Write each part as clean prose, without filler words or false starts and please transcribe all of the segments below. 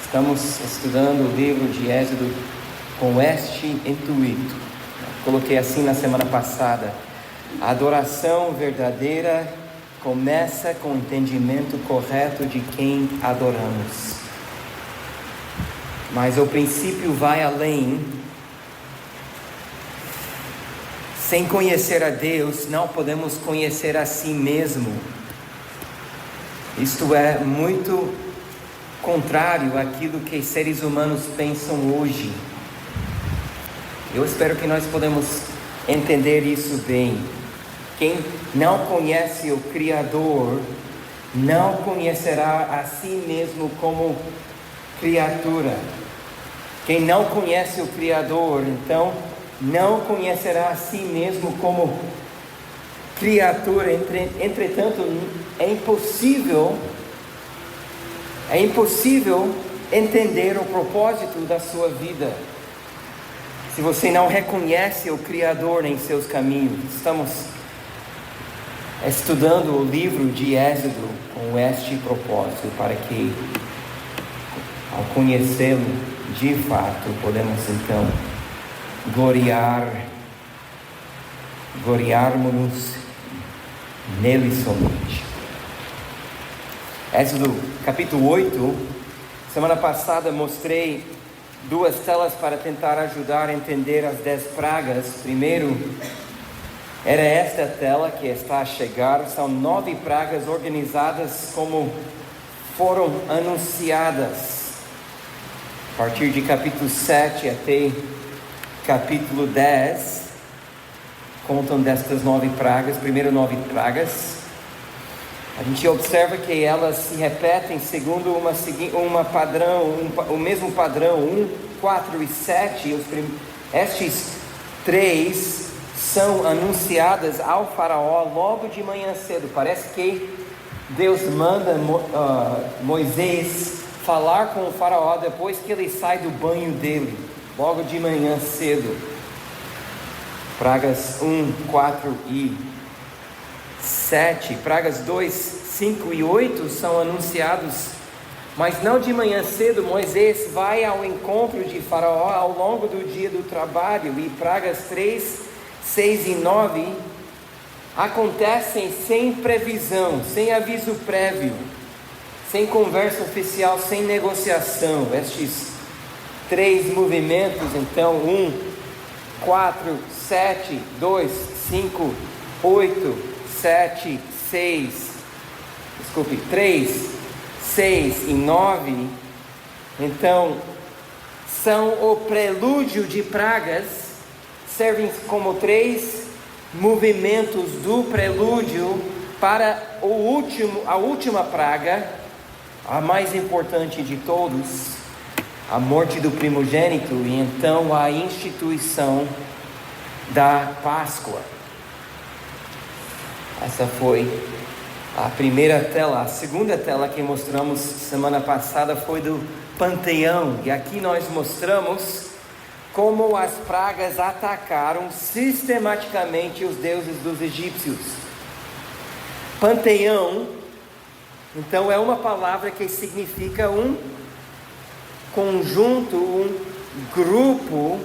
Estamos estudando o livro de Êxodo com este intuito. Coloquei assim na semana passada: a adoração verdadeira começa com o entendimento correto de quem adoramos. Mas o princípio vai além. Sem conhecer a Deus, não podemos conhecer a si mesmo. Isto é muito contrário àquilo que seres humanos pensam hoje. Eu espero que nós podemos entender isso bem. Quem não conhece o Criador, não conhecerá a si mesmo como criatura. Quem não conhece o Criador, então, não conhecerá a si mesmo como criatura. Entretanto, é impossível entender o propósito da sua vida se você não reconhece o Criador em seus caminhos. Estamos estudando o livro de Êxodo com este propósito, para que, ao conhecê-lo de fato, podemos então gloriarmos nele somente. Êxodo capítulo 8. Semana passada mostrei duas telas para tentar ajudar a entender as 10 pragas. Primeiro, era esta tela que está a chegar. São 9 pragas organizadas como foram anunciadas, a partir de capítulo 7 até capítulo 10, contam destas 9 pragas. Primeiro 9 pragas. A gente observa que elas se repetem segundo o mesmo padrão, 1, 4 e 7. Estes 3 são anunciadas ao faraó logo de manhã cedo. Parece que Deus manda Moisés falar com o faraó depois que ele sai do banho dele, logo de manhã cedo. Pragas 1, 4 e 7, pragas 2, 5 e 8 são anunciados, mas não de manhã cedo. Moisés vai ao encontro de Faraó ao longo do dia do trabalho, e pragas 3, 6 e 9 acontecem sem previsão, sem aviso prévio, sem conversa oficial, sem negociação. Estes 3 movimentos, então, 1, 4, 7, 2, 5, 8, 3, 6 e 9, então, são o prelúdio de pragas, servem como 3 movimentos do prelúdio para a última praga, a mais importante de todos, a morte do primogênito, e então a instituição da Páscoa. Essa foi a primeira tela. A segunda tela que mostramos semana passada foi do panteão. E aqui nós mostramos como as pragas atacaram sistematicamente os deuses dos egípcios. Panteão, então, é uma palavra que significa um conjunto, um grupo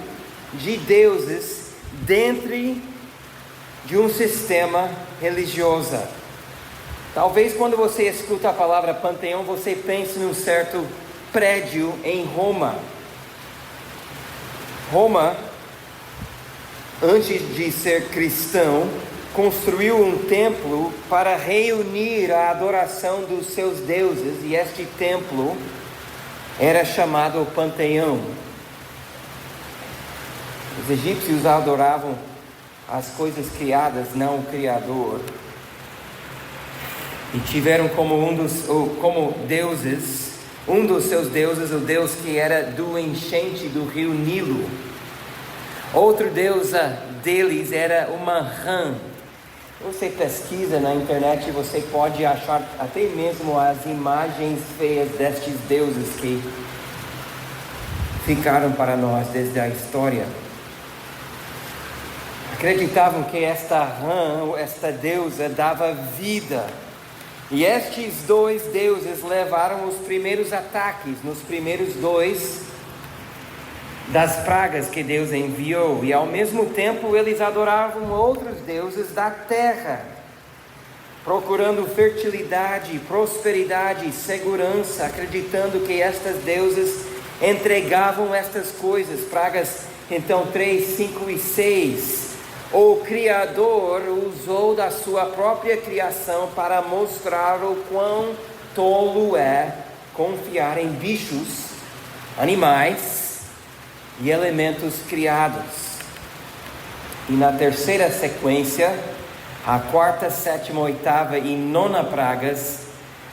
de deuses dentro de um sistema religioso. Talvez quando você escuta a palavra panteão, você pense num certo prédio em Roma. Roma, antes de ser cristão, construiu um templo para reunir a adoração dos seus deuses, e este templo era chamado panteão. Os egípcios adoravam as coisas criadas, não o Criador, e tiveram como deuses, um dos seus deuses, o Deus que era do enchente do rio Nilo. Outro deusa deles era uma rã. Você pesquisa na internet e você pode achar até mesmo as imagens feias destes deuses que ficaram para nós desde a história. Acreditavam que esta rã, esta deusa, dava vida E estes dois deuses levaram os primeiros ataques nos primeiros dois das pragas que Deus enviou, e ao mesmo tempo eles adoravam outros deuses da terra, procurando fertilidade, prosperidade e segurança, acreditando que estas deuses entregavam estas coisas. Pragas então 3, 5 e 6. O Criador usou da sua própria criação para mostrar o quão tolo é confiar em bichos, animais e elementos criados. E na terceira sequência, a quarta, sétima, oitava e nona pragas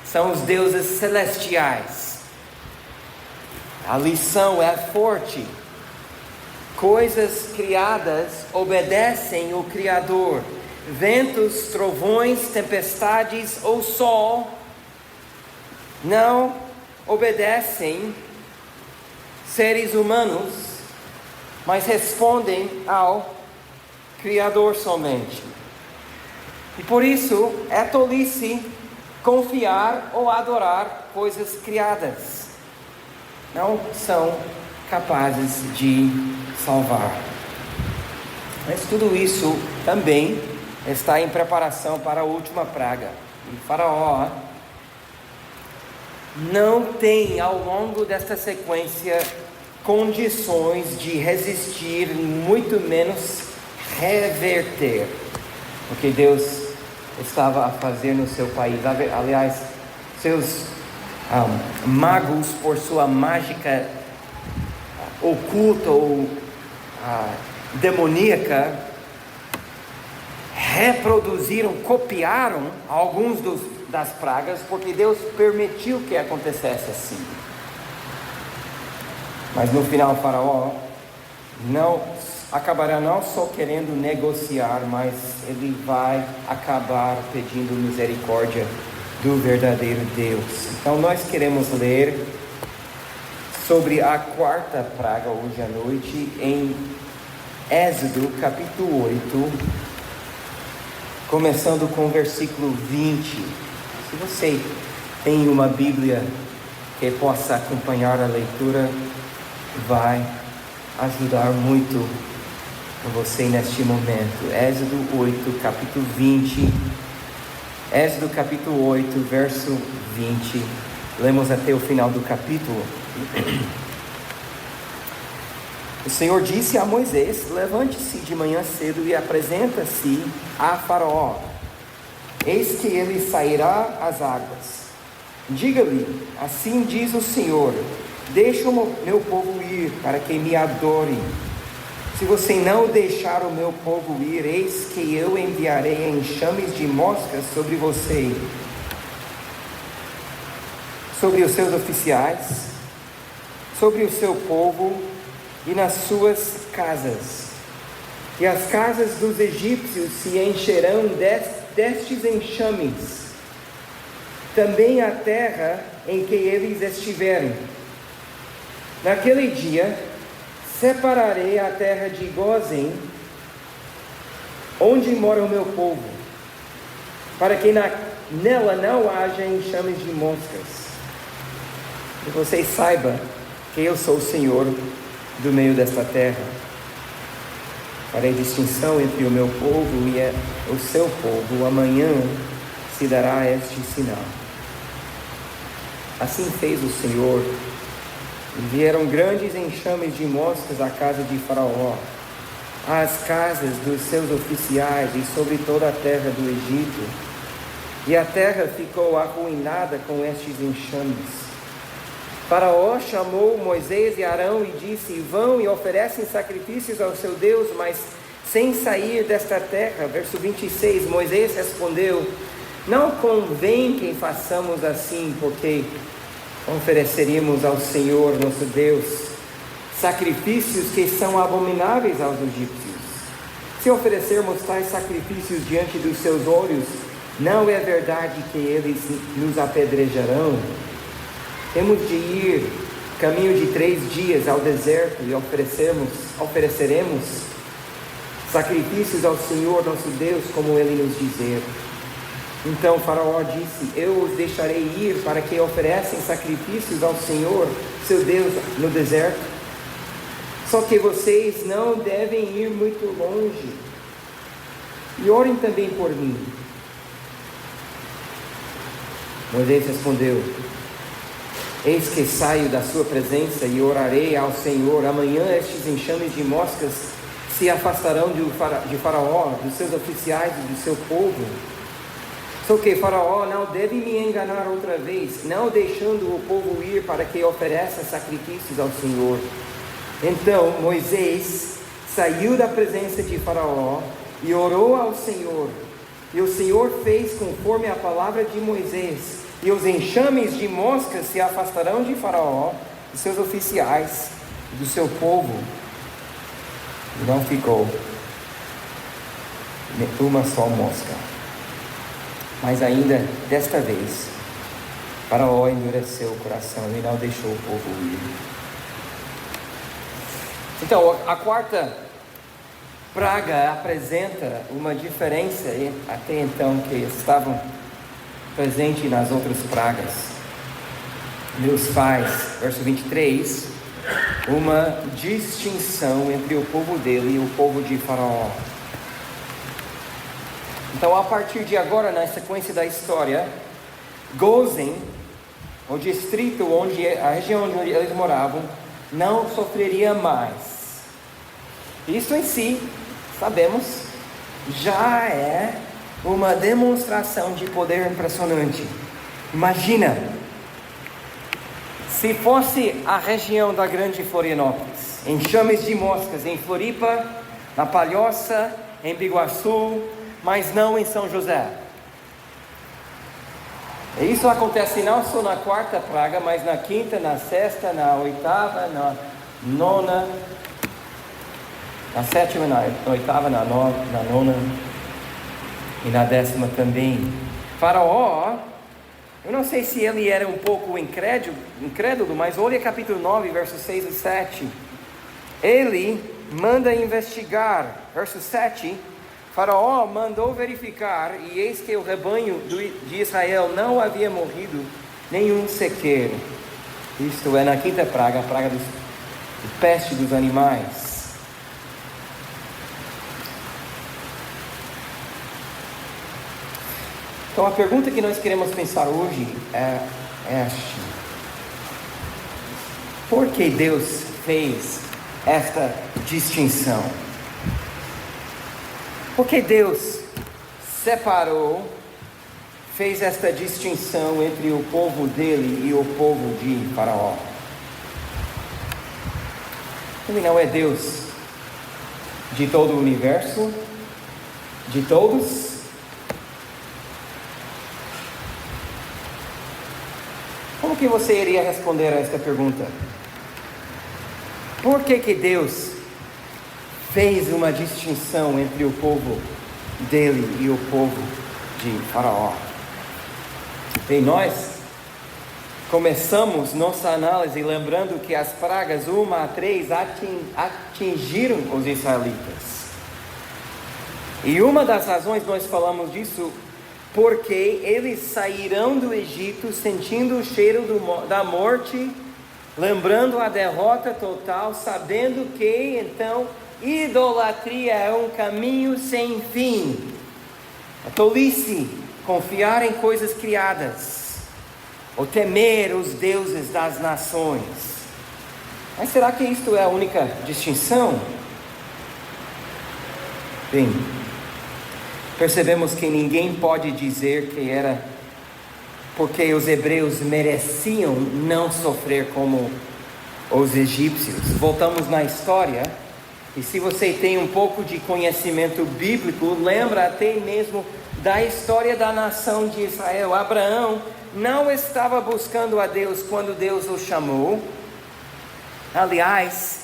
são os deuses celestiais. A lição é forte. Coisas criadas obedecem o Criador. Ventos, trovões, tempestades ou sol não obedecem seres humanos, mas respondem ao Criador somente. E por isso é tolice confiar ou adorar coisas criadas. Não são capazes de salvar. Mas tudo isso também está em preparação para a última praga. E Faraó não tem ao longo desta sequência condições de resistir, muito menos reverter o que Deus estava a fazer no seu país. Aliás, seus magos, por sua mágica oculta ou demoníaca, reproduziram, copiaram alguns das pragas, porque Deus permitiu que acontecesse assim. Mas no final, Faraó acabará não só querendo negociar, mas ele vai acabar pedindo misericórdia do verdadeiro Deus. Então nós queremos ler sobre a quarta praga hoje à noite em Êxodo capítulo 8, começando com o versículo 20. Se você tem uma Bíblia que possa acompanhar a leitura, vai ajudar muito você neste momento. Êxodo 8, capítulo 20. Êxodo capítulo 8, verso 20. Lemos até o final do capítulo. O Senhor disse a Moisés: levante-se de manhã cedo e apresenta-se a Faraó. Eis que ele sairá às águas. Diga-lhe: assim diz o Senhor: deixa o meu povo ir, para que me adore. Se você não deixar o meu povo ir, eis que eu enviarei enxames de moscas sobre você, sobre os seus oficiais, sobre o seu povo e nas suas casas. E as casas dos egípcios se encherão destes enxames, também a terra em que eles estiverem. Naquele dia separarei a terra de Gósen, onde mora o meu povo, para que nela não haja enxames de moscas. E vocês saibam que eu sou o Senhor do meio desta terra. Farei distinção entre o meu povo e o seu povo. Amanhã se dará este sinal. Assim fez o Senhor. E vieram grandes enxames de moscas à casa de Faraó, às casas dos seus oficiais e sobre toda a terra do Egito. E a terra ficou arruinada com estes enxames. Faraó chamou Moisés e Arão e disse: vão e oferecem sacrifícios ao seu Deus, mas sem sair desta terra. Verso 26, Moisés respondeu: não convém que façamos assim, porque ofereceríamos ao Senhor nosso Deus sacrifícios que são abomináveis aos egípcios. Se oferecermos tais sacrifícios diante dos seus olhos, não é verdade que eles nos apedrejarão? Temos de ir caminho de 3 dias ao deserto e ofereceremos sacrifícios ao Senhor nosso Deus, como Ele nos dizer. Então Faraó disse: eu os deixarei ir para que ofereçam sacrifícios ao Senhor, seu Deus, no deserto. Só que vocês não devem ir muito longe. E orem também por mim. Moisés respondeu: eis que saio da sua presença e orarei ao Senhor. Amanhã estes enxames de moscas se afastarão de Faraó, dos seus oficiais e do seu povo. Só que Faraó não deve me enganar outra vez, não deixando o povo ir para que ofereça sacrifícios ao Senhor. Então Moisés saiu da presença de Faraó e orou ao Senhor. E o Senhor fez conforme a palavra de Moisés. E os enxames de moscas se afastarão de Faraó, de seus oficiais e do seu povo. E não ficou uma só mosca. Mas ainda desta vez, Faraó endureceu o coração e não deixou o povo ir. Então, a quarta praga apresenta uma diferença até então que estavam presentes nas outras pragas. Deus faz, verso 23, uma distinção entre o povo dele e o povo de Faraó. Então, a partir de agora, na sequência da história, Gozem, o distrito a região onde eles moravam, não sofreria mais. Isso em si, sabemos, já é uma demonstração de poder impressionante. Imagina, se fosse a região da Grande Florianópolis, enxames de moscas em Floripa, na Palhoça, em Biguaçu, mas não em São José. E isso acontece não só na quarta praga, mas na quinta, na sexta, na oitava, na nona, na sétima, na oitava, na nona e na décima também. Faraó, eu não sei se ele era um pouco incrédulo, mas olha capítulo 9, versos 6 e 7. Ele manda investigar, verso 7. Faraó mandou verificar, e eis que o rebanho de Israel não havia morrido nenhum sequer. Isto é na quinta praga, a praga de peste dos animais. Então a pergunta que nós queremos pensar hoje é esta: por que Deus fez esta distinção? Porque Deus fez esta distinção entre o povo dele e o povo de Faraó. Ele não é Deus de todo o universo, de todos? Como que você iria responder a esta pergunta? Por que Deus fez uma distinção entre o povo dele e o povo de Faraó? Bem, nós começamos nossa análise lembrando que as pragas 1 a 3 atingiram os israelitas. E uma das razões nós falamos disso, porque eles sairão do Egito sentindo o cheiro da morte, lembrando a derrota total, sabendo que então idolatria é um caminho sem fim. A tolice, confiar em coisas criadas, ou temer os deuses das nações. Mas será que isto é a única distinção? Bem, percebemos que ninguém pode dizer que era porque os hebreus mereciam não sofrer como os egípcios. Voltamos na história. E se você tem um pouco de conhecimento bíblico, lembra até mesmo da história da nação de Israel. Abraão não estava buscando a Deus quando Deus o chamou. Aliás,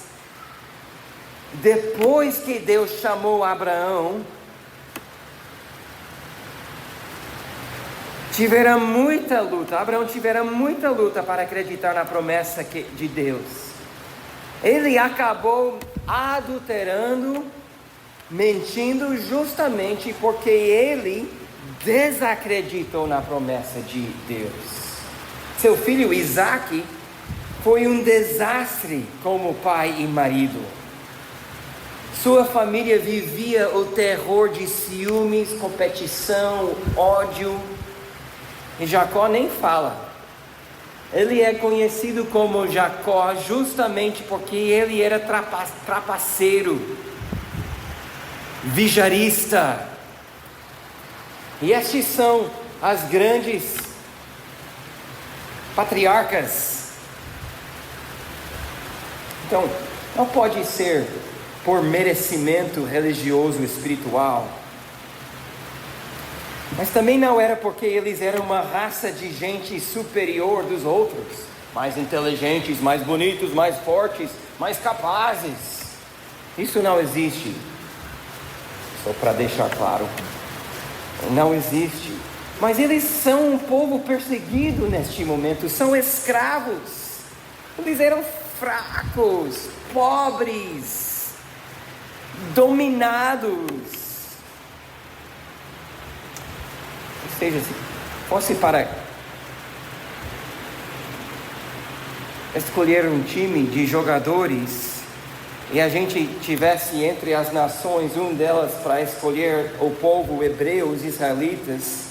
depois que Deus chamou Abraão, Abraão tivera muita luta para acreditar na promessa de Deus. Ele acabou adulterando, mentindo justamente porque ele desacreditou na promessa de Deus. Seu filho Isaque foi um desastre como pai e marido. Sua família vivia o terror de ciúmes, competição, ódio. E Jacó nem fala. Ele é conhecido como Jacó justamente porque ele era trapaceiro, vigarista. E estes são as grandes patriarcas. Então, não pode ser por merecimento religioso, espiritual. Mas também não era porque eles eram uma raça de gente superior dos outros, mais inteligentes, mais bonitos, mais fortes, mais capazes. Isso não existe. Só para deixar claro, não existe. Mas eles são um povo perseguido neste momento, são escravos. Eles eram fracos, pobres, dominados. Ou seja, se fosse para escolher um time de jogadores e a gente tivesse entre as nações um delas para escolher o povo hebreu, os israelitas,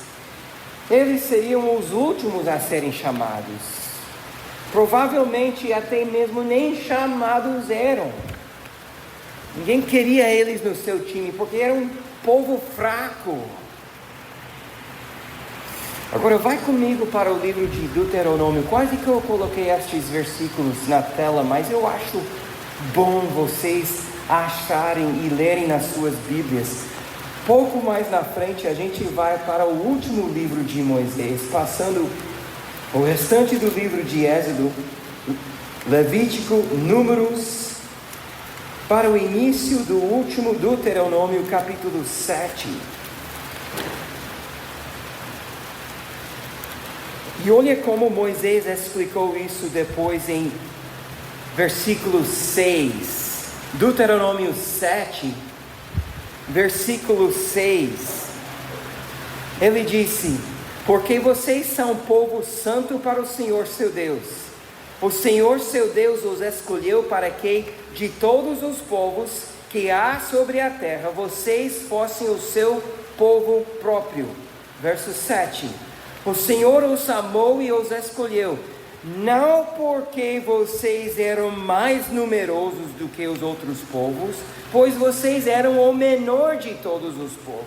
eles seriam os últimos a serem chamados. Provavelmente até mesmo nem chamados eram. Ninguém queria eles no seu time porque era um povo fraco. Agora vai comigo para o livro de Deuteronômio. Quase que eu coloquei estes versículos na tela, mas eu acho bom vocês acharem e lerem nas suas Bíblias. Pouco mais na frente a gente vai para o último livro de Moisés, passando o restante do livro de Êxodo, Levítico, Números, para o início do último Deuteronômio, capítulo 7. E olha como Moisés explicou isso depois em versículo 6. Deuteronômio 7, versículo 6. Ele disse: porque vocês são povo santo para o Senhor seu Deus. O Senhor seu Deus os escolheu para que, de todos os povos que há sobre a terra, vocês fossem o seu povo próprio. Verso 7. O Senhor os amou e os escolheu, não porque vocês eram mais numerosos do que os outros povos, pois vocês eram o menor de todos os povos,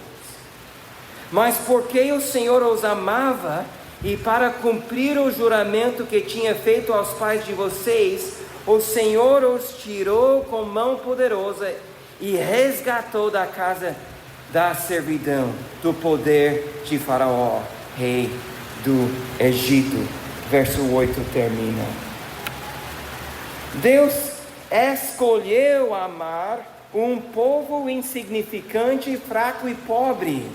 mas porque o Senhor os amava, e para cumprir o juramento que tinha feito aos pais de vocês, o Senhor os tirou com mão poderosa e resgatou da casa da servidão, do poder de Faraó, rei do Egito. Verso 8 termina. Deus escolheu amar um povo insignificante, fraco e pobre.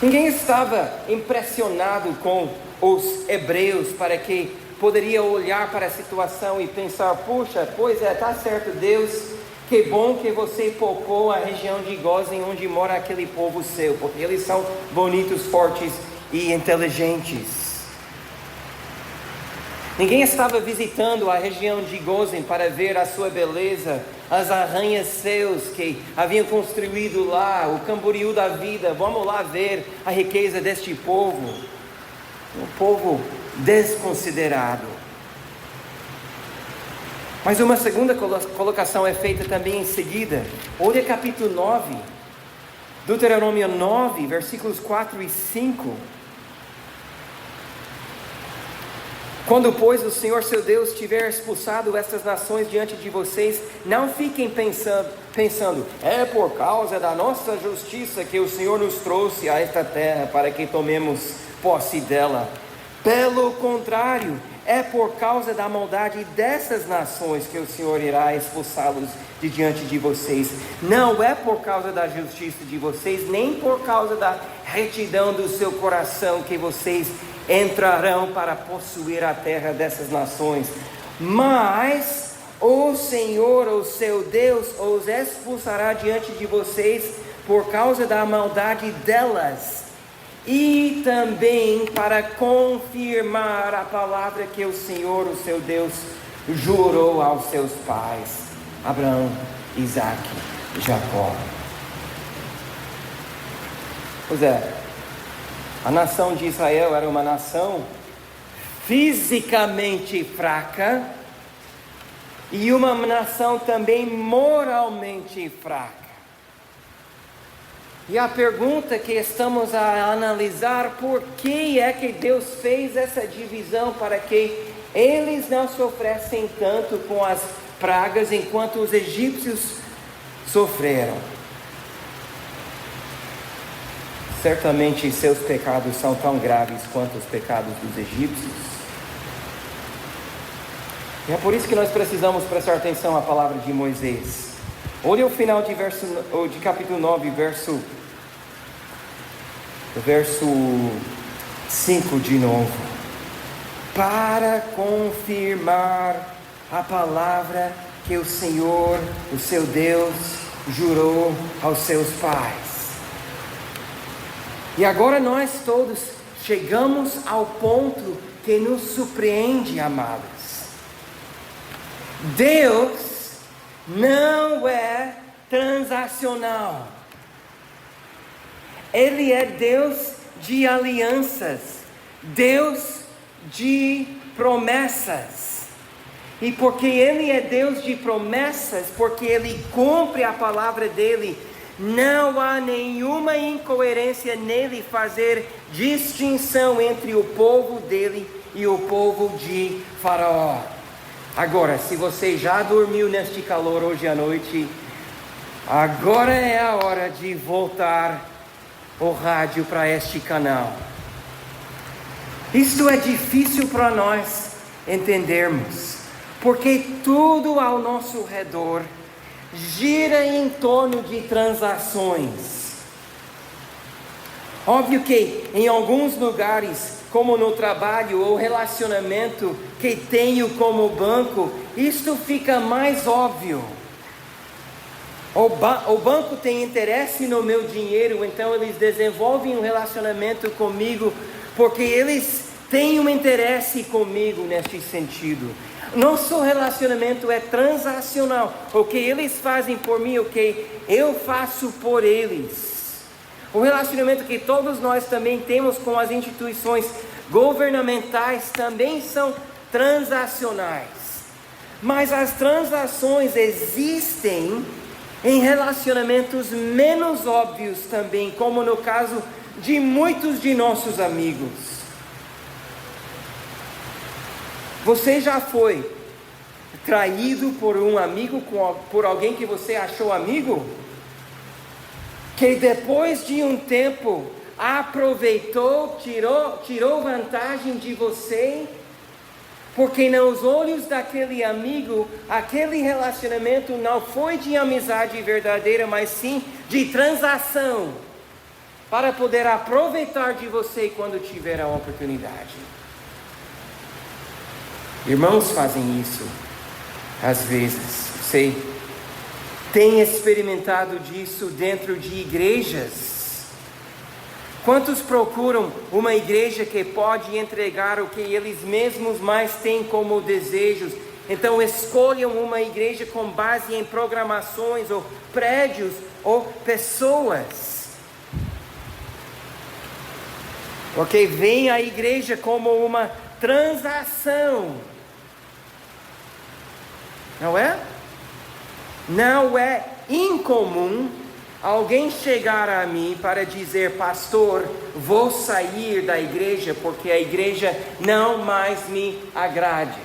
Ninguém estava impressionado com os hebreus para que poderia olhar para a situação e pensar: puxa, pois é, está certo, Deus, que bom que você poupou a região de Gósen, onde mora aquele povo seu, porque eles são bonitos, fortes e inteligentes. Ninguém estava visitando a região de Gósen para ver a sua beleza, as arranha-céus que haviam construído lá, o Camboriú da vida. Vamos lá ver a riqueza deste povo, um povo desconsiderado. Mas uma segunda colocação é feita também em seguida. Olha capítulo 9, Deuteronômio 9, versículos 4 e 5. Quando, pois, o Senhor seu Deus tiver expulsado estas nações diante de vocês, não fiquem pensando, é por causa da nossa justiça que o Senhor nos trouxe a esta terra para que tomemos posse dela. Pelo contrário, é por causa da maldade dessas nações que o Senhor irá expulsá-los de diante de vocês. Não é por causa da justiça de vocês, nem por causa da retidão do seu coração que vocês entrarão para possuir a terra dessas nações. Mas o Senhor, o seu Deus, os expulsará diante de vocês por causa da maldade delas, e também para confirmar a palavra que o Senhor, o seu Deus, jurou aos seus pais, Abraão, Isaque e Jacó. Pois é, a nação de Israel era uma nação fisicamente fraca e uma nação também moralmente fraca. E a pergunta que estamos a analisar, por que é que Deus fez essa divisão para que eles não sofressem tanto com as pragas enquanto os egípcios sofreram? Certamente seus pecados são tão graves quanto os pecados dos egípcios. E é por isso que nós precisamos prestar atenção à palavra de Moisés. Olha o final de capítulo 9, verso 5 de novo. Para confirmar a palavra que o Senhor, o seu Deus, jurou aos seus pais. E agora nós todos chegamos ao ponto que nos surpreende, amados. Deus não é transacional. Ele é Deus de alianças, Deus de promessas. E porque Ele é Deus de promessas, porque Ele cumpre a palavra dEle, não há nenhuma incoerência nele fazer distinção entre o povo dele e o povo de Faraó. Agora, se você já dormiu neste calor hoje à noite, agora é a hora de voltar o rádio para este canal. Isto é difícil para nós entendermos, porque tudo ao nosso redor gira em torno de transações. Óbvio que em alguns lugares, como no trabalho ou relacionamento que tenho como banco, isto fica mais óbvio. O banco tem interesse no meu dinheiro, então eles desenvolvem um relacionamento comigo, porque eles têm um interesse comigo neste sentido. Nosso relacionamento é transacional. O que eles fazem por mim, o que eu faço por eles. O relacionamento que todos nós também temos com as instituições governamentais também são transacionais. Mas as transações existem em relacionamentos menos óbvios também, como no caso de muitos de nossos amigos. Você já foi traído por um amigo, por alguém que você achou amigo? Que depois de um tempo aproveitou, tirou vantagem de você? Porque nos olhos daquele amigo, aquele relacionamento não foi de amizade verdadeira, mas sim de transação, para poder aproveitar de você quando tiver a oportunidade. Irmãos fazem isso, às vezes. Você tem experimentado disso dentro de igrejas? Quantos procuram uma igreja que pode entregar o que eles mesmos mais têm como desejos? Então escolham uma igreja com base em programações, ou prédios, ou pessoas. Porque vem a igreja como uma transação. Não é? Não é incomum alguém chegar a mim para dizer: pastor, vou sair da igreja porque a igreja não mais me agrade.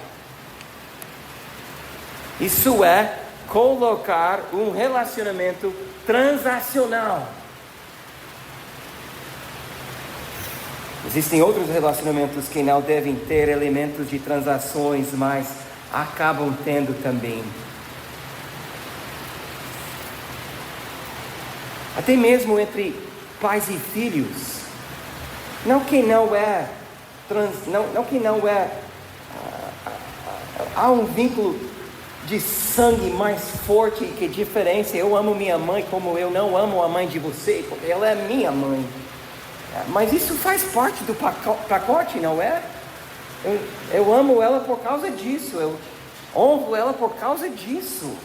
Isso é colocar um relacionamento transacional. Existem outros relacionamentos que não devem ter elementos de transações, mas acabam tendo também. Até mesmo entre pais e filhos. Não que não é há um vínculo de sangue mais forte. Que diferença, eu amo minha mãe como eu não amo a mãe de você, porque ela é minha mãe. Mas isso faz parte do pacote, não é? Eu amo ela por causa disso, eu honro ela por causa disso.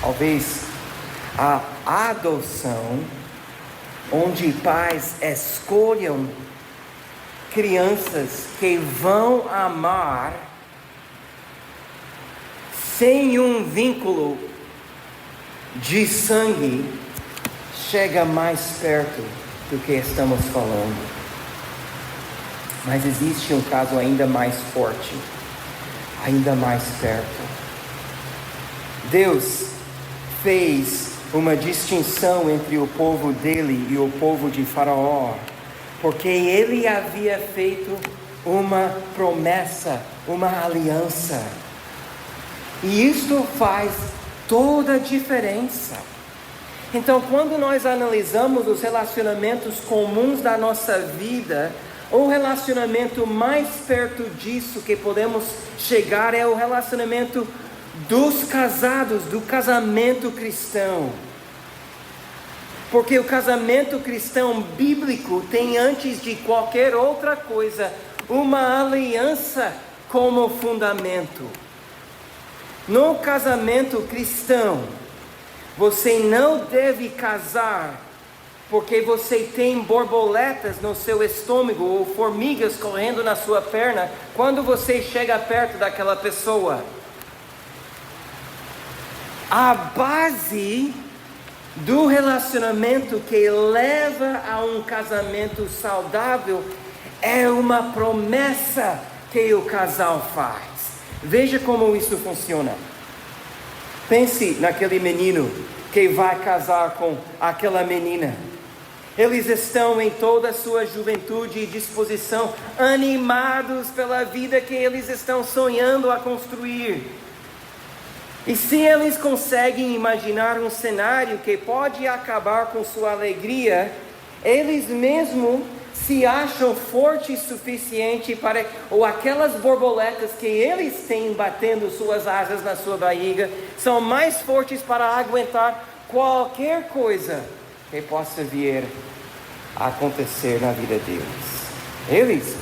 Talvez a adoção, onde pais escolham crianças que vão amar sem um vínculo de sangue, chega mais perto do que estamos falando. Mas existe um caso ainda mais forte, ainda mais perto. Deus fez uma distinção entre o povo dele e o povo de Faraó, porque ele havia feito uma promessa, uma aliança. E isto faz toda a diferença. Então, quando nós analisamos os relacionamentos comuns da nossa vida, o relacionamento mais perto disso que podemos chegar é o relacionamento dos casados, do casamento cristão. Porque o casamento cristão bíblico tem, antes de qualquer outra coisa, uma aliança como fundamento. No casamento cristão, você não deve casar porque você tem borboletas no seu estômago ou formigas correndo na sua perna quando você chega perto daquela pessoa. A base do relacionamento que leva a um casamento saudável é uma promessa que o casal faz. Veja como isso funciona. Pense naquele menino que vai casar com aquela menina. Eles estão em toda a sua juventude e disposição, animados pela vida que eles estão sonhando a construir. E se eles conseguem imaginar um cenário que pode acabar com sua alegria, eles mesmos se acham fortes o suficiente para, ou aquelas borboletas que eles têm batendo suas asas na sua barriga, são mais fortes para aguentar qualquer coisa que possa vir a acontecer na vida deles. Eles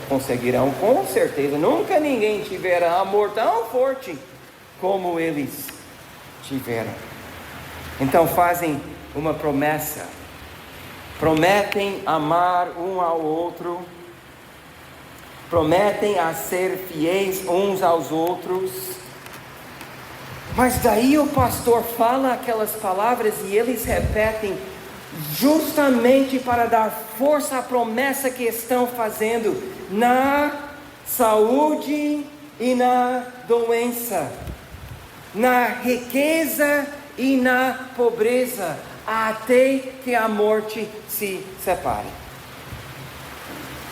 conseguirão com certeza. Nunca ninguém tivera amor tão forte como eles tiveram. Então fazem uma promessa. Prometem amar um ao outro. Prometem a ser fiéis uns aos outros. Mas daí o pastor fala aquelas palavras e eles repetem justamente para dar força à promessa que estão fazendo na saúde e na doença, na riqueza e na pobreza, até que a morte se separe.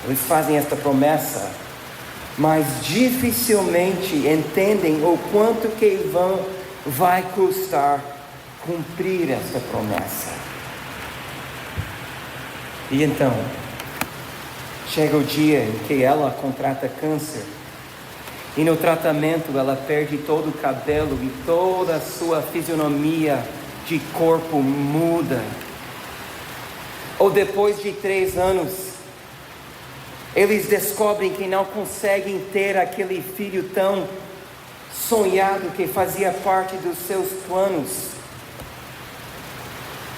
Eles fazem esta promessa, mas dificilmente entendem o quanto que vai custar cumprir esta promessa. E então, chega o dia em que ela contrata câncer, e no tratamento ela perde todo o cabelo e toda a sua fisionomia de corpo muda. Ou depois de 3 anos, eles descobrem que não conseguem ter aquele filho tão sonhado que fazia parte dos seus planos.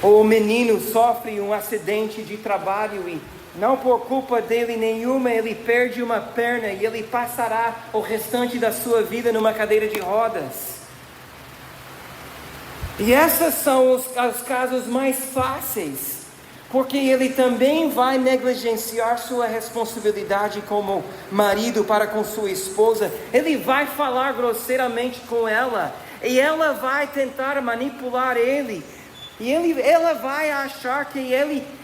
Ou o menino sofre um acidente de trabalho e não por culpa dele nenhuma, ele perde uma perna e ele passará o restante da sua vida numa cadeira de rodas. E esses são os casos mais fáceis, porque ele também vai negligenciar sua responsabilidade como marido para com sua esposa. Ele vai falar grosseiramente com ela, e ela vai tentar manipular ele. E ela vai achar que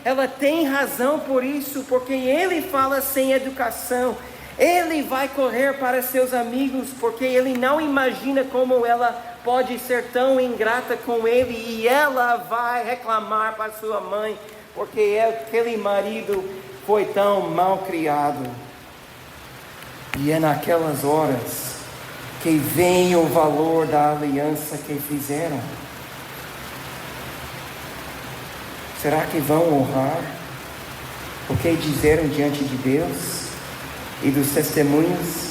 ela tem razão por isso, porque ele fala sem educação. Ele vai correr para seus amigos, porque ele não imagina como ela pode ser tão ingrata com ele. E ela vai reclamar para sua mãe, porque aquele marido foi tão mal criado. E é naquelas horas que veem o valor da aliança que fizeram. Será que vão honrar o que disseram diante de Deus e dos testemunhos,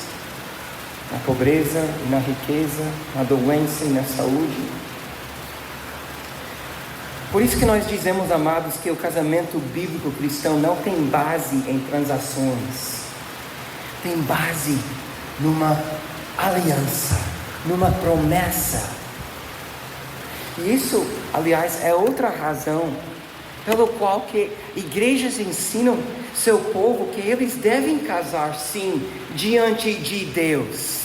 na pobreza e na riqueza, na doença e na saúde? Por isso que nós dizemos, amados, que o casamento bíblico cristão não tem base em transações, tem base numa aliança, numa promessa. E isso, aliás, é outra razão pelo qual que igrejas ensinam seu povo que eles devem casar sim diante de Deus.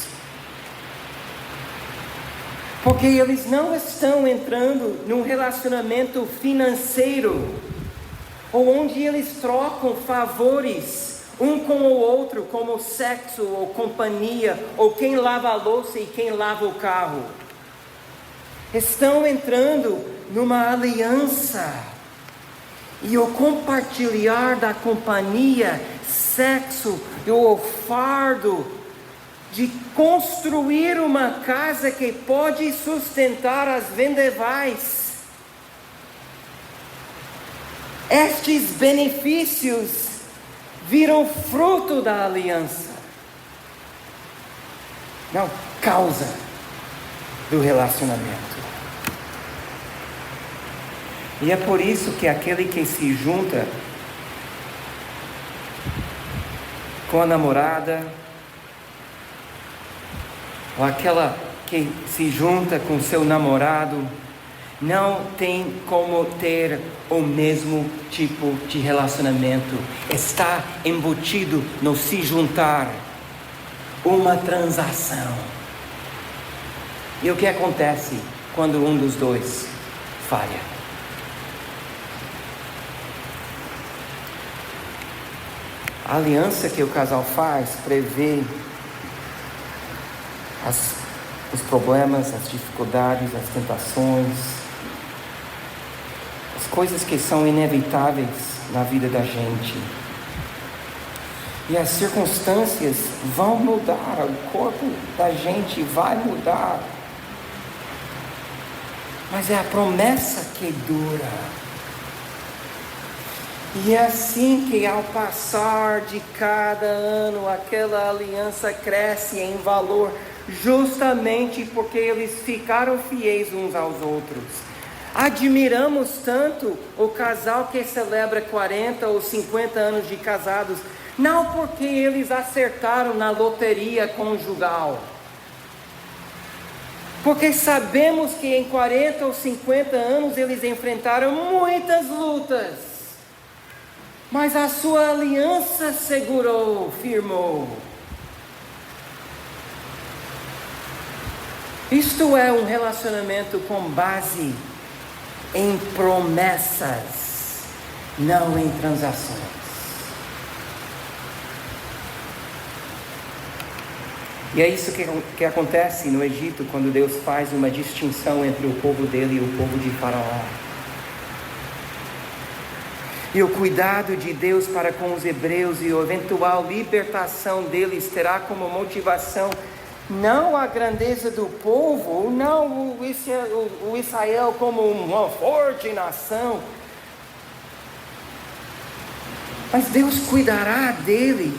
Porque eles não estão entrando num relacionamento financeiro, ou onde eles trocam favores um com o outro, como sexo ou companhia, ou quem lava a louça e quem lava o carro. Estão entrando numa aliança. E o compartilhar da companhia, sexo e o fardo de construir uma casa que pode sustentar as vendevais. Estes benefícios viram fruto da aliança, não causa do relacionamento. E é por isso que aquele que se junta com a namorada, ou aquela que se junta com seu namorado, não tem como ter o mesmo tipo de relacionamento. Está embutido no se juntar, uma transação. E o que acontece quando um dos dois falha? A aliança que o casal faz prevê os problemas, as dificuldades, as tentações, as coisas que são inevitáveis na vida da gente. E as circunstâncias vão mudar, o corpo da gente vai mudar. Mas é a promessa que dura. E é assim que ao passar de cada ano, aquela aliança cresce em valor, justamente porque eles ficaram fiéis uns aos outros. Admiramos tanto o casal que celebra 40 ou 50 anos de casados, não porque eles acertaram na loteria conjugal, porque sabemos que em 40 ou 50 anos eles enfrentaram muitas lutas, mas a sua aliança segurou, firmou. Isto é um relacionamento com base em promessas, não em transações. E é isso que acontece no Egito, quando Deus faz uma distinção entre o povo dele e o povo de Faraó. E o cuidado de Deus para com os hebreus e a eventual libertação deles terá como motivação não a grandeza do povo, não o Israel como uma forte nação, mas Deus cuidará deles,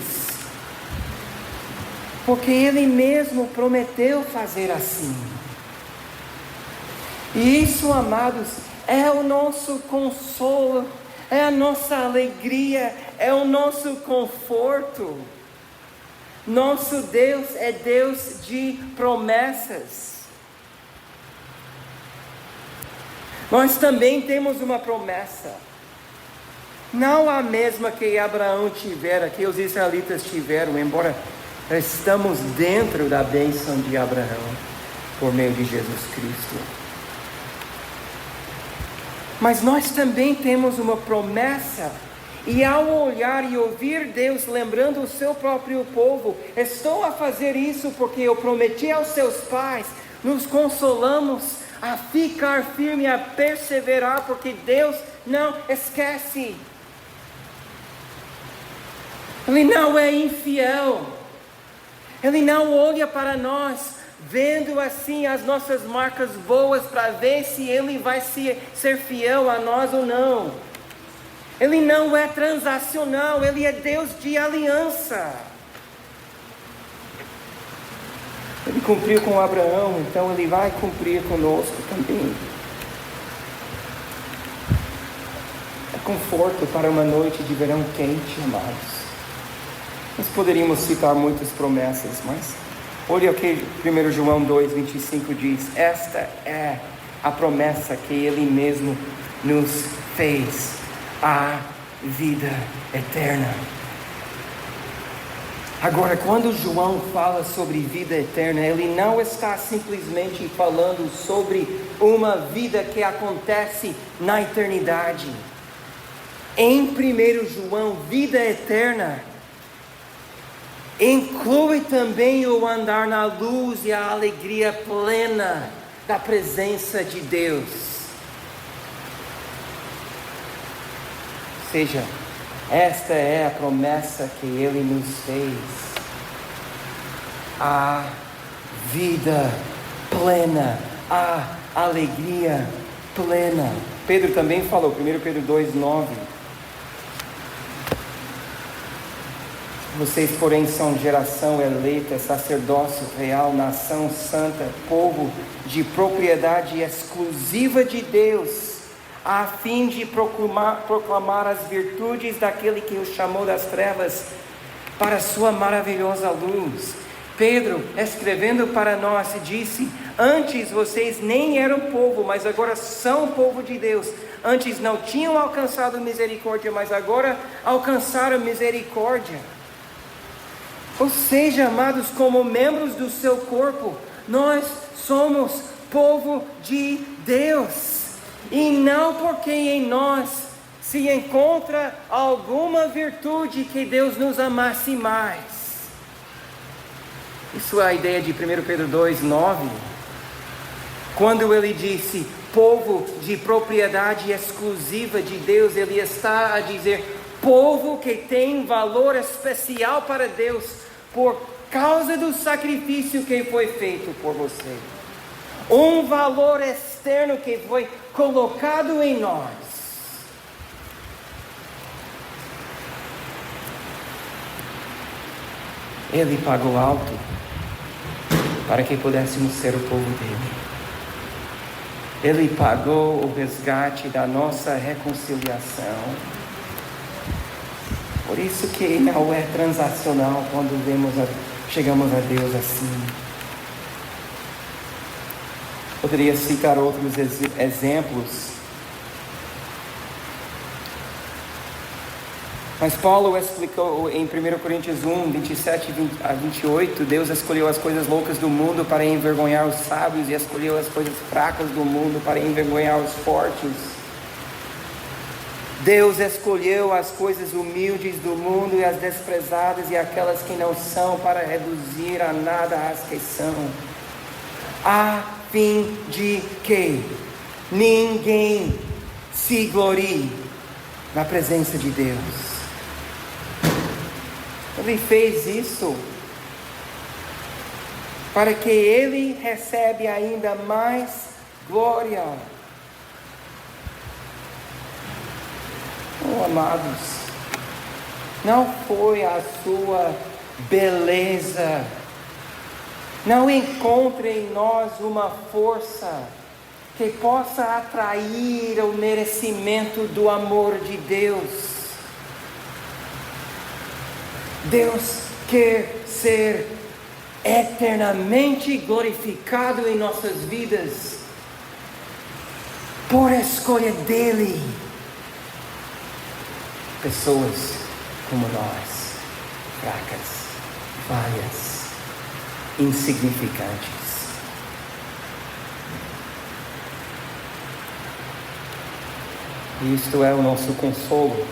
porque Ele mesmo prometeu fazer assim. E isso, amados, é o nosso consolo, é a nossa alegria, é o nosso conforto. Nosso Deus é Deus de promessas. Nós também temos uma promessa, não a mesma que Abraão tivera, que os israelitas tiveram, embora estamos dentro da bênção de Abraão, por meio de Jesus Cristo. Mas nós também temos uma promessa, e ao olhar e ouvir Deus lembrando o seu próprio povo, estou a fazer isso porque eu prometi aos seus pais, nos consolamos a ficar firme, a perseverar, porque Deus não esquece. Ele não é infiel. Ele não olha para nós vendo assim as nossas marcas boas para ver se Ele vai ser fiel a nós ou não. Ele não é transacional, Ele é Deus de aliança. Ele cumpriu com Abraão, então Ele vai cumprir conosco também. É conforto para uma noite de verão quente, amados. Nós poderíamos citar muitas promessas, mas olha o que 1 João 2,25 diz. Esta é a promessa que Ele mesmo nos fez, a vida eterna. Agora, quando João fala sobre vida eterna, ele não está simplesmente falando sobre uma vida que acontece na eternidade. Em 1 João, vida eterna inclui também o andar na luz e a alegria plena da presença de Deus. Ou seja, esta é a promessa que Ele nos fez. A vida plena, a alegria plena. Pedro também falou, 1 Pedro 2,9. Vocês, porém, são geração eleita, sacerdócio real, nação santa, povo de propriedade exclusiva de Deus, a fim de proclamar as virtudes daquele que os chamou das trevas para a sua maravilhosa luz. Pedro, escrevendo para nós, disse: antes vocês nem eram povo, mas agora são povo de Deus. Antes não tinham alcançado misericórdia, mas agora alcançaram misericórdia. Ou seja, amados, como membros do seu corpo, nós somos povo de Deus. E não porque em nós se encontra alguma virtude que Deus nos amasse mais. Isso é a ideia de 1 Pedro 2,9. Quando ele disse povo de propriedade exclusiva de Deus, ele está a dizer povo que tem valor especial para Deus por causa do sacrifício que foi feito por você. Um valor externo que foi colocado em nós. Ele pagou alto para que pudéssemos ser o povo dele. Ele pagou o resgate da nossa reconciliação. Por isso que não é transacional quando chegamos a Deus assim. Poderia citar outros exemplos. Mas Paulo explicou em 1 Coríntios 1, 27 a 28, Deus escolheu as coisas loucas do mundo para envergonhar os sábios e escolheu as coisas fracas do mundo para envergonhar os fortes. Deus escolheu as coisas humildes do mundo e as desprezadas e aquelas que não são para reduzir a nada as que são, a fim de que ninguém se glorie na presença de Deus. Ele fez isso para que Ele receba ainda mais glória. Oh, amados, não foi a sua beleza. Não encontre em nós uma força que possa atrair o merecimento do amor de Deus. Deus quer ser eternamente glorificado em nossas vidas por escolha dEle. Pessoas como nós, fracas, falhas, insignificantes. Isto é o nosso consolo.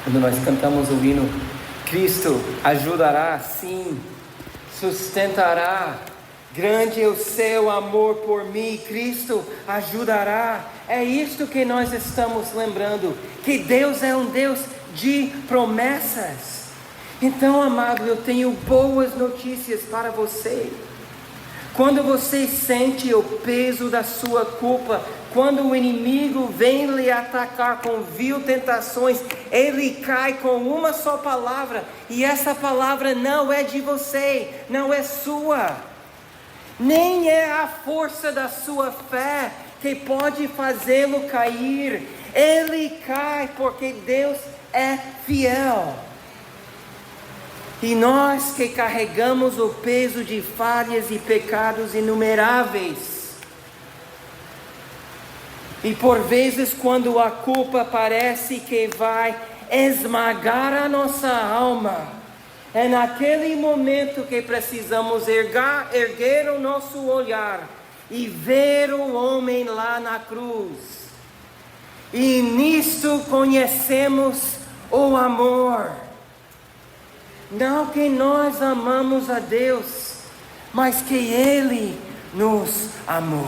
Quando nós cantamos o hino, Cristo ajudará, sim, sustentará. Grande é o seu amor por mim, Cristo ajudará. É isto que nós estamos lembrando, que Deus é um Deus de promessas. Então, amado, eu tenho boas notícias para você. Quando você sente o peso da sua culpa, quando o inimigo vem lhe atacar com vil tentações, ele cai com uma só palavra, e essa palavra não é de você, não é sua, nem é a força da sua fé que pode fazê-lo cair. Ele cai porque Deus é fiel. E nós que carregamos o peso de falhas e pecados inumeráveis, e por vezes quando a culpa parece que vai esmagar a nossa alma, é naquele momento que precisamos erguer o nosso olhar e ver o homem lá na cruz. E nisto conhecemos o amor. Não que nós amamos a Deus, mas que Ele nos amou.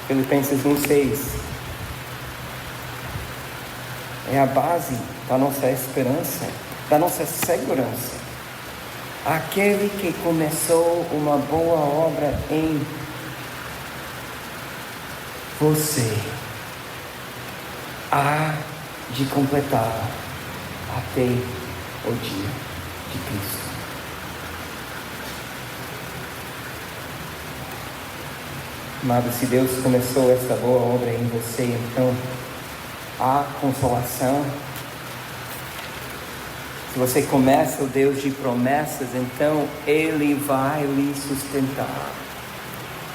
Filipenses 1:6 é a base da nossa esperança, da nossa segurança. Aquele que começou uma boa obra em você há de completá-la até o dia de Cristo. Amado, se Deus começou essa boa obra em você, então há consolação. Se você começa o Deus de promessas, então Ele vai lhe sustentar.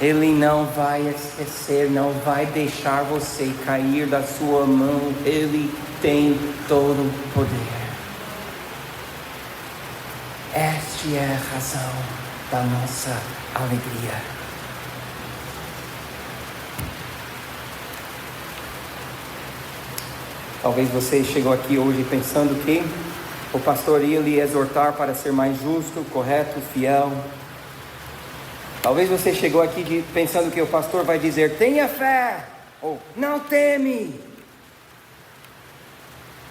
Ele não vai esquecer, não vai deixar você cair da sua mão. Ele tem todo o poder. Esta é a razão da nossa alegria. Talvez você chegou aqui hoje pensando que o pastor ia lhe exortar para ser mais justo, correto, fiel. Talvez você chegou aqui pensando que o pastor vai dizer: tenha fé, ou não teme.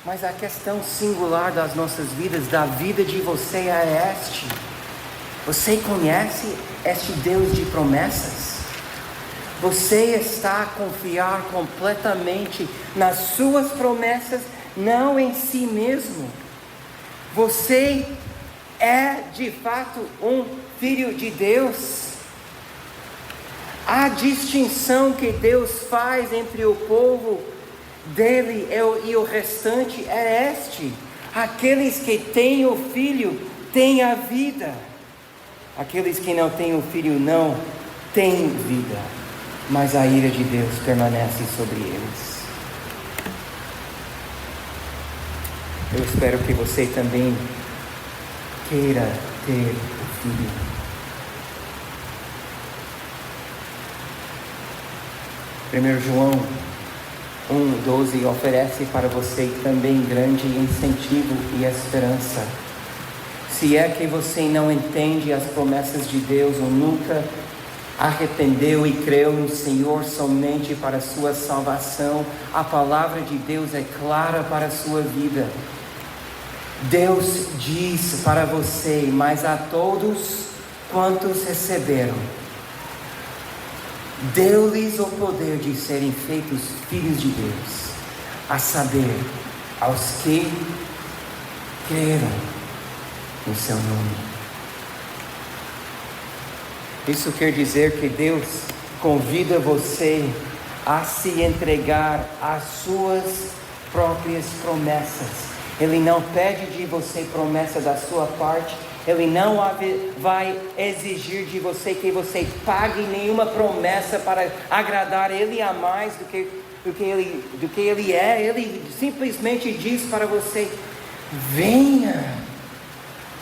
Mas a questão singular das nossas vidas, da vida de você é este: você conhece este Deus de promessas? Você está a confiar completamente nas suas promessas, não em si mesmo? Você é de fato um filho de Deus? A distinção que Deus faz entre o povo dele e o restante é este: aqueles que têm o filho têm a vida, aqueles que não têm o filho não têm vida, mas a ira de Deus permanece sobre eles. Eu espero que você também queira ter o filho. 1 João 1:12 oferece para você também grande incentivo e esperança. Se é que você não entende as promessas de Deus ou nunca arrependeu e creu no Senhor somente para a sua salvação, a palavra de Deus é clara para a sua vida. Deus diz para você: mas a todos quantos receberam, deu-lhes o poder de serem feitos filhos de Deus, a saber, aos que creram no seu nome. Isso quer dizer que Deus convida você a se entregar às suas próprias promessas. Ele não pede de você promessa da sua parte. Ele não vai exigir de você que você pague nenhuma promessa para agradar Ele a mais do que Ele é. Ele simplesmente diz para você: venha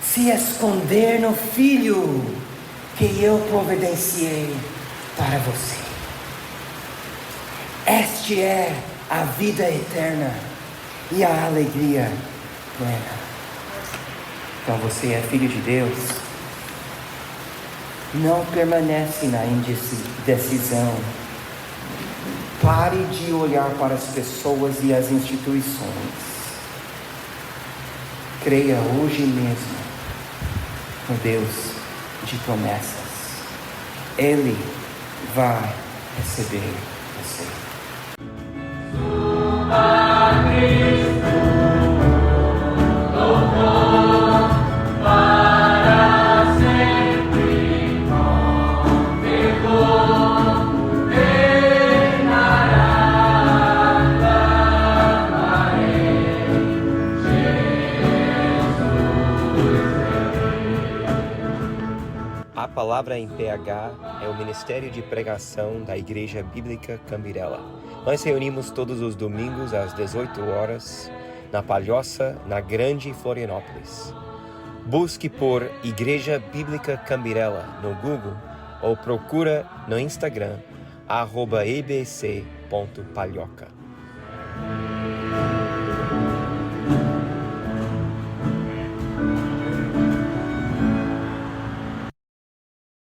se esconder no Filho que eu providenciei para você. Esta é a vida eterna e a alegria plena. Então você é filho de Deus. Não permanece na indecisão. Pare de olhar para as pessoas e as instituições. Creia hoje mesmo no Deus de promessas. Ele vai receber você. A Palavra em PH é o Ministério de Pregação da Igreja Bíblica Cambirela. Nós reunimos todos os domingos às 18 horas na Palhoça, na Grande Florianópolis. Busque por Igreja Bíblica Cambirela no Google ou procura no Instagram @ebc.palhoca.